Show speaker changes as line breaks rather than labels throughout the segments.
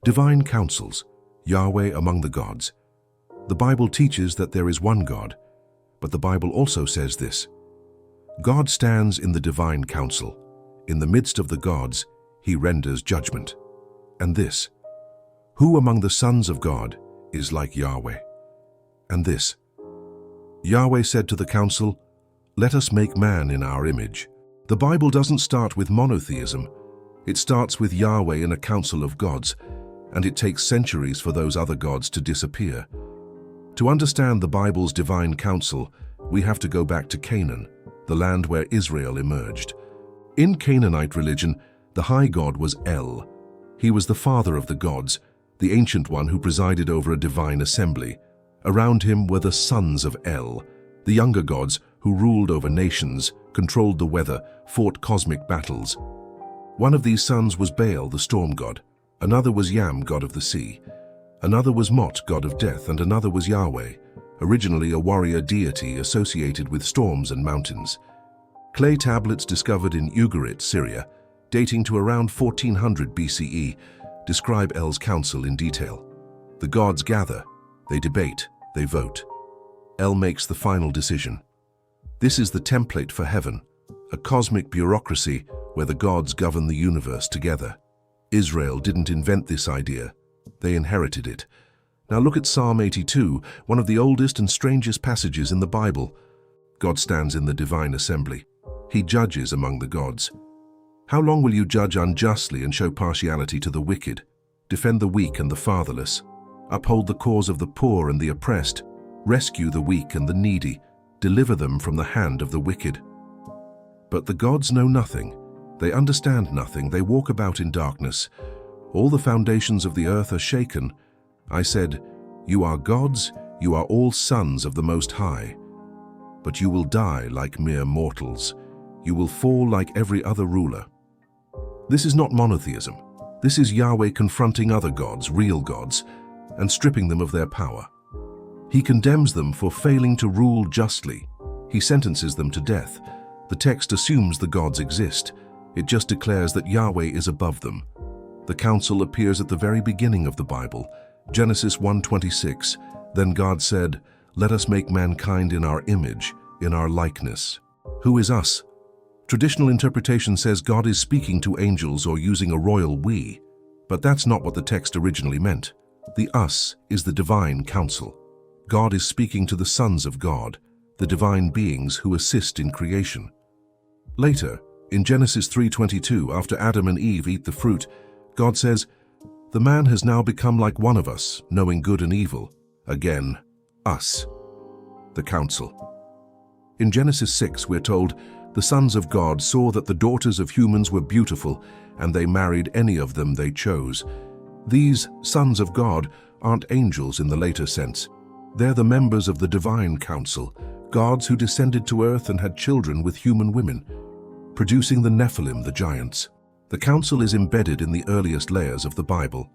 Divine councils, Yahweh among the gods. The Bible teaches that there is one God, but the Bible also says this: God stands in the divine council. In the midst of the gods, he renders judgment. And this: who among the sons of God is like Yahweh? And this: Yahweh said to the council, let us make man in our image. The Bible doesn't start with monotheism. It starts with Yahweh in a council of gods, and it takes centuries for those other gods to disappear. To understand the Bible's divine council, we have to go back to Canaan, the land where Israel emerged. In Canaanite religion, the high god was El. He was the father of the gods, the ancient one who presided over a divine assembly. Around him were the sons of El, the younger gods who ruled over nations, controlled the weather, fought cosmic battles. One of these sons was Baal, the storm god. Another was Yam, god of the sea. Another was Mot, god of death, and another was Yahweh, originally a warrior deity associated with storms and mountains. Clay tablets discovered in Ugarit, Syria, dating to around 1400 BCE, describe El's council in detail. The gods gather, they debate, they vote. El makes the final decision. This is the template for heaven, a cosmic bureaucracy where the gods govern the universe together. Israel didn't invent this idea, they inherited it. Now look at Psalm 82, one of the oldest and strangest passages in the Bible. God stands in the divine assembly. He judges among the gods. How long will you judge unjustly and show partiality to the wicked, defend the weak and the fatherless, uphold the cause of the poor and the oppressed, rescue the weak and the needy, deliver them from the hand of the wicked? But the gods know nothing. They understand nothing. They walk about in darkness. All the foundations of the earth are shaken. I said, you are gods, you are all sons of the Most High. But you will die like mere mortals. You will fall like every other ruler. This is not monotheism. This is Yahweh confronting other gods, real gods, and stripping them of their power. He condemns them for failing to rule justly. He sentences them to death. The text assumes the gods exist. It just declares that Yahweh is above them. The council appears at the very beginning of the Bible. Genesis 1:26, then God said, let us make mankind in our image, in our likeness. Who is us? Traditional interpretation says God is speaking to angels or using a royal we, but that's not what the text originally meant. The us is the divine council. God is speaking to the sons of God, the divine beings who assist in creation. Later, in Genesis 3:22, after Adam and Eve eat the fruit, God says, the man has now become like one of us, knowing good and evil. Again, us, the council. In Genesis 6, we're told, the sons of God saw that the daughters of humans were beautiful, and they married any of them they chose. These sons of God aren't angels in the later sense. They're the members of the divine council, gods who descended to earth and had children with human women, producing the Nephilim, the giants. The council is embedded in the earliest layers of the Bible.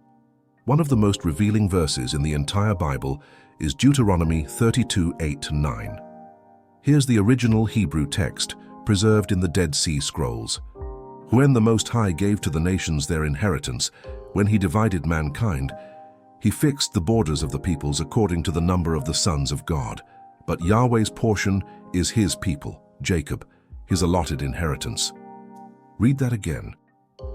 One of the most revealing verses in the entire Bible is Deuteronomy 32:8-9. Here's the original Hebrew text, preserved in the Dead Sea Scrolls. When the Most High gave to the nations their inheritance, when he divided mankind, he fixed the borders of the peoples according to the number of the sons of God. But Yahweh's portion is his people, Jacob, his allotted inheritance. Read that again.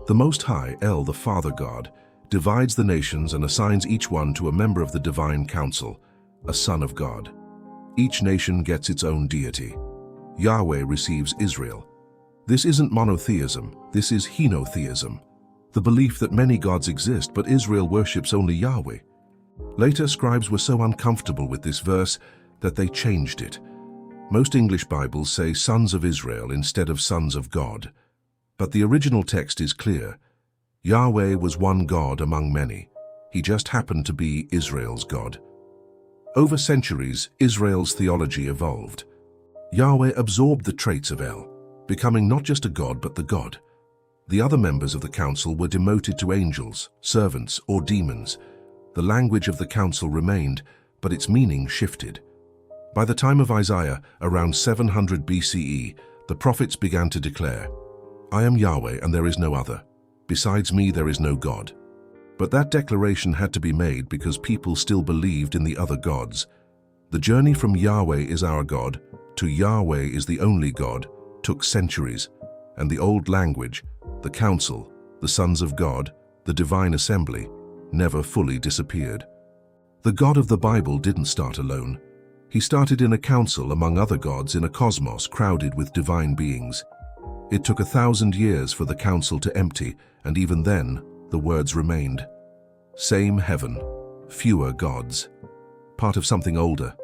The Most High, El, the Father God, divides the nations and assigns each one to a member of the divine council, a son of God. Each nation gets its own deity. Yahweh receives Israel. This isn't monotheism, this is henotheism, the belief that many gods exist, but Israel worships only Yahweh. Later, scribes were so uncomfortable with this verse that they changed it. Most English Bibles say sons of Israel instead of sons of God. But the original text is clear. Yahweh was one God among many. He just happened to be Israel's God. Over centuries, Israel's theology evolved. Yahweh absorbed the traits of El, becoming not just a god but the God. The other members of the council were demoted to angels, servants, or demons. The language of the council remained, but its meaning shifted. By the time of Isaiah, around 700 BCE, the prophets began to declare, I am Yahweh and there is no other. Besides me there is no God. But that declaration had to be made because people still believed in the other gods. The journey from Yahweh is our God to Yahweh is the only God took centuries, and the old language, the council, the sons of God, the divine assembly, never fully disappeared. The God of the Bible didn't start alone. He started in a council among other gods in a cosmos crowded with divine beings. It took 1,000 years for the council to empty, and even then, the words remained. Same heaven, fewer gods. Part of something older.